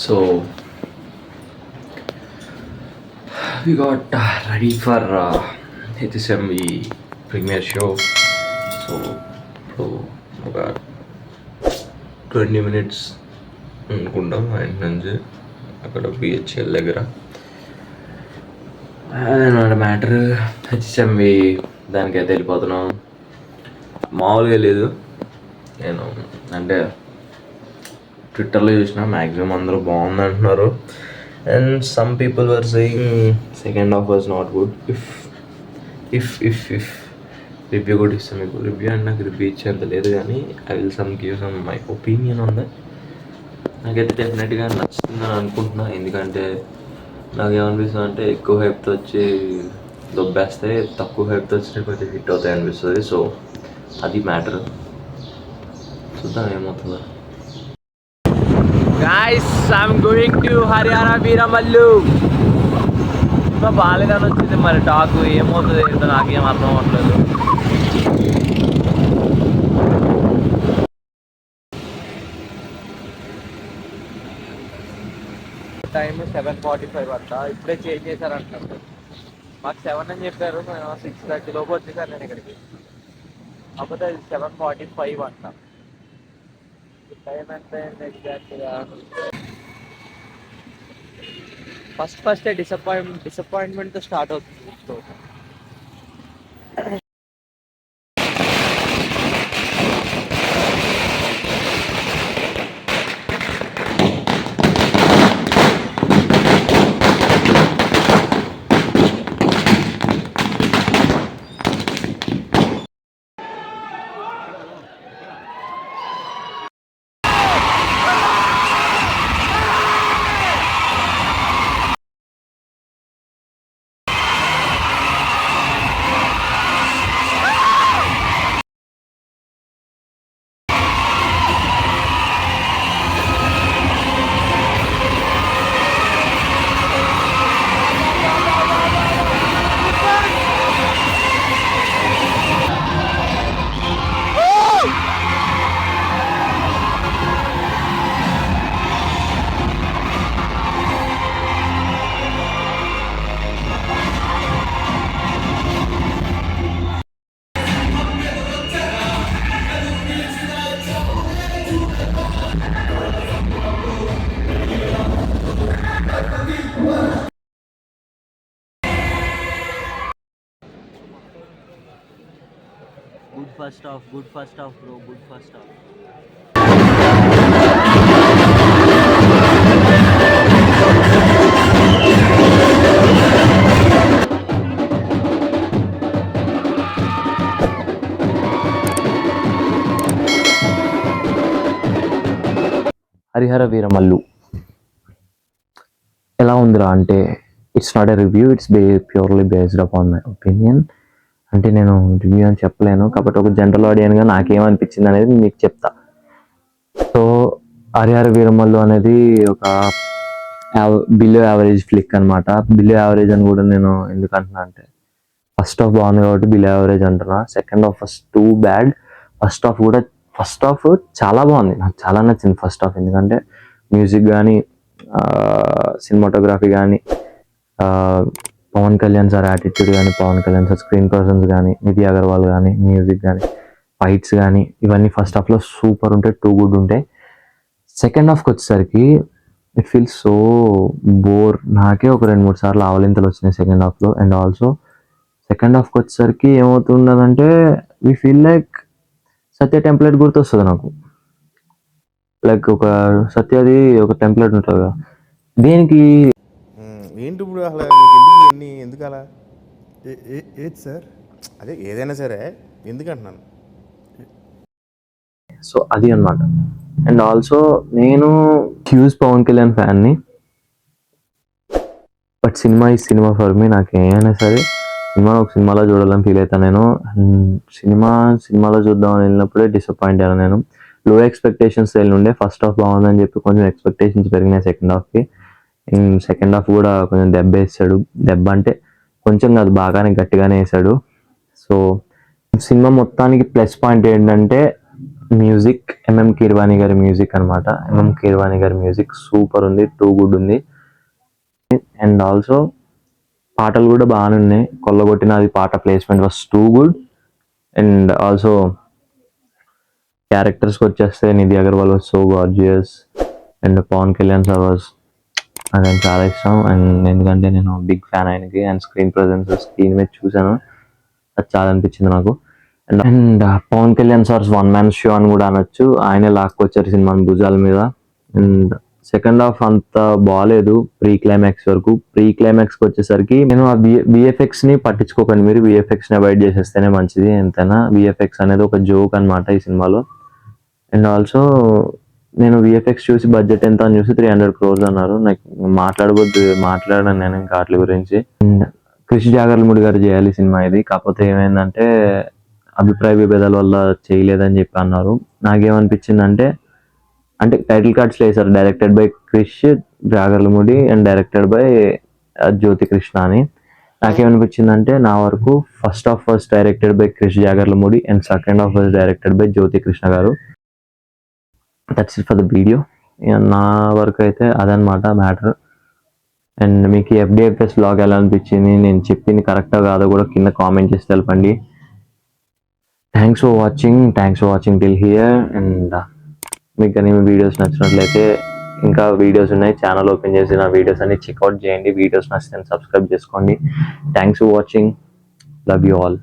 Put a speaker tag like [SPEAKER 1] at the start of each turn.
[SPEAKER 1] So we got ready for HSMV premiere show. So ఇప్పుడు ఒక 20 minutes అనుకుంటాం ఆయన నుంచి అక్కడ బిహెచ్ఎల్ దగ్గర. అదనమాట మ్యాటర్. హెచ్ఎంవి దానికైతే వెళ్ళిపోతున్నాం. మామూలుగా లేదు, నేను అంటే ట్విట్టర్లో చూసిన మ్యాక్సిమం అందరూ బాగుంది అంటున్నారు. And some people were saying second half was not good. If review కూడా ఇస్తాను మీకు. రివ్యూ అంటే నాకు రివ్యూ ఇచ్చేంత లేదు, కానీ I will give some my opinion on that. నాకైతే డెఫినెట్గా నచ్చుతుందని అనుకుంటున్నా. ఎందుకంటే నాకేమనిపిస్తుంది అంటే ఎక్కువ హైప్తో వచ్చి దొబ్బేస్తే, తక్కువ హైప్తో వచ్చిన కొంచెం హిట్ అవుతాయి అనిపిస్తుంది. సో అది మ్యాటర్. చూద్దాం ఏమవుతుందో. Guys, I'm going to Haryana Veeramallu. ఇంకా బాగాలేదని వచ్చింది మరి టాక్. ఏమవుతుంది ఏంటో నాకేం అర్థం అవ్వట్లేదు. టైం 7:45 అంట. ఇప్పుడే చేంజ్ చేశారంటారు. మాకు 7 అని చెప్పారు, మేము 6:30 లోపు వచ్చేసాను నేను ఇక్కడికి. కాకపోతే 7:45 అంట. టైం ఎంత అయింది ఎగ్జాక్ట్గా? ఫస్ట్ డిసప్పాయింట్మెంట్తో స్టార్ట్ అవుతుంది show. Good first half bro, good first half. Harihara Veeramallu ఎలా ఉందిరా అంటే, it's not a review, it's purely based upon my opinion. అంటే నేను రివ్యూ అని చెప్పలేను, కాబట్టి ఒక జనరల్ ఆడియన్గా నాకేమనిపించింది అనేది మీకు చెప్తా. సో హరిహర వీరమల్లు అనేది ఒక బిలో యావరేజ్ ఫ్లిక్ అనమాట. బిలో యావరేజ్ అని కూడా నేను ఎందుకు అంటున్నా అంటే, ఫస్ట్ హాఫ్ బాగుంది కాబట్టి బిలో యావరేజ్ అంటున్నా. Second half first too bad. First half చాలా బాగుంది, నాకు చాలా నచ్చింది ఫస్ట్ హాఫ్. ఎందుకంటే మ్యూజిక్ కానీ, సినిమాటోగ్రఫీ కానీ, పవన్ కళ్యాణ్ సార్ యాటిట్యూడ్ కానీ, Pawan Kalyan sir screen presence కానీ, నిధి అగర్వాల్ కానీ, మ్యూజిక్ కానీ, ఫైట్స్ కానీ, ఇవన్నీ ఫస్ట్ హాఫ్లో సూపర్ ఉంటాయి, టూ గుడ్ ఉంటాయి. సెకండ్ హాఫ్కి వచ్చేసరికి ఇట్ ఫీల్స్ సో బోర్. నాకే ఒక 2-3 సార్లు ఆవలింతలు వచ్చినాయి సెకండ్ హాఫ్లో. అండ్ ఆల్సో సెకండ్ హాఫ్కి వచ్చేసరికి ఏమవుతుందంటే, we feel like Satya template గుర్తొస్తుంది నాకు. లైక్ ఒక సత్యది ఒక టెంప్లెట్ ఉంటుంది కదా, దేనికి
[SPEAKER 2] ఏంటి ఇప్పుడు అసలు నీకు ఎందుకు ఇవన్నీ ఎందుకు అలా?
[SPEAKER 3] ఏది సార్?
[SPEAKER 2] అదే ఏదైనా సరే ఎందుకు అంటున్నాను.
[SPEAKER 1] సో అది అన్నమాట. అండ్ ఆల్సో నేను హ్యూజ్ పవన్ కళ్యాణ్ ఫ్యాన్ని, బట్ సినిమా ఈ సినిమా ఫర్ మీ. నాకు ఏమైనా సరే ఒక సినిమాలో చూడాలని ఫీల్ అవుతాను నేను. సినిమాలో చూద్దామని వెళ్ళినప్పుడే డిసప్పాయింట్ అయ్యాను నేను. లో ఎక్స్పెక్టేషన్స్ ఉండే. ఫస్ట్ హాఫ్ బాగుందని చెప్పి కొంచెం ఎక్స్పెక్టేషన్స్ పెరిగినాయి సెకండ్ హాఫ్కి. సెకండ్ హాఫ్ కూడా కొంచెం దెబ్బ వేసాడు. దెబ్బ అంటే కొంచెం కాదు, బాగానే గట్టిగానే వేసాడు. సో సినిమా మొత్తానికి ప్లస్ పాయింట్ ఏంటంటే, మ్యూజిక్ ఎంఎం కీరవాణి గారి మ్యూజిక్ అనమాట. ఎంఎం కీరవాణి గారి మ్యూజిక్ సూపర్ ఉంది, టూ గుడ్ ఉంది. అండ్ ఆల్సో పాటలు కూడా బాగానే ఉన్నాయి. కొల్లగొట్టినది పాట placement was too good. And also క్యారెక్టర్స్కి వచ్చేస్తే Nidhi Agarwal was so gorgeous. And Pawan Kalyan sir was, నాకు ఆయన చాలా ఇష్టం. అండ్ ఎందుకంటే నేను బిగ్ ఫ్యాన్ ఆయనకి. అండ్ స్క్రీన్ ప్రజెన్స్ స్క్రీన్ మీద చూశాను, అది చాలా అనిపించింది నాకు. And Pawan Kalyan sir's one man show అని కూడా అనొచ్చు. ఆయనే లాక్కొచ్చారు సినిమాని భుజాల మీద. అండ్ సెకండ్ హాఫ్ అంత బాగాలేదు ప్రీ క్లైమాక్స్ వరకు. ప్రీ క్లైమాక్స్కి వచ్చేసరికి నేను ఆ విఎఫ్ఎక్స్ని పట్టించుకోకండి, మీరు విఎఫ్ఎక్స్ని అవాయిడ్ చేసేస్తేనే మంచిది. ఎంతైనా విఎఫ్ఎక్స్ అనేది ఒక జోక్ అనమాట ఈ సినిమాలో. అండ్ ఆల్సో నేను విఎఫ్ఎక్స్ చూసి బడ్జెట్ ఎంత అని చూసి 300 crores అన్నారు. నాకు మాట్లాడాను నేను ఇంకా వాటి గురించి. అండ్ క్రిష్ జాగర్లమూడి గారు చేయాలి సినిమా ఇది, కాకపోతే ఏమైందంటే అభిప్రాయ విభేదాల వల్ల చేయలేదని చెప్పి అన్నారు. నాకేమనిపించిందంటే, అంటే టైటిల్ కార్డ్స్లో వేశారు directed by Krish Jagarlamudi and directed by Jyothi Krishna అని. నాకేమనిపించిందంటే, నా వరకు first half was directed by Krish Jagarlamudi and second half was directed by Jyothi Krishna గారు. That's it for the video. నా వరకు అయితే అదనమాట మ్యాటర్. అండ్ మీకు ఈ ఎఫ్డిఎఫ్ఎస్ బ్లాగ్ ఎలా అనిపించింది, నేను చెప్పింది కరెక్టా కాదో కూడా కింద కామెంట్ చేసి తెలపండి. Thanks for watching till here. And మీకు కానీ వీడియోస్ నచ్చినట్లయితే ఇంకా వీడియోస్ ఉన్నాయి, ఛానల్ ఓపెన్ చేసి నా వీడియోస్ అన్ని చెక్అవుట్ చేయండి. వీడియోస్ నచ్చితే సబ్స్క్రైబ్ చేసుకోండి. Thanks for watching, love you all.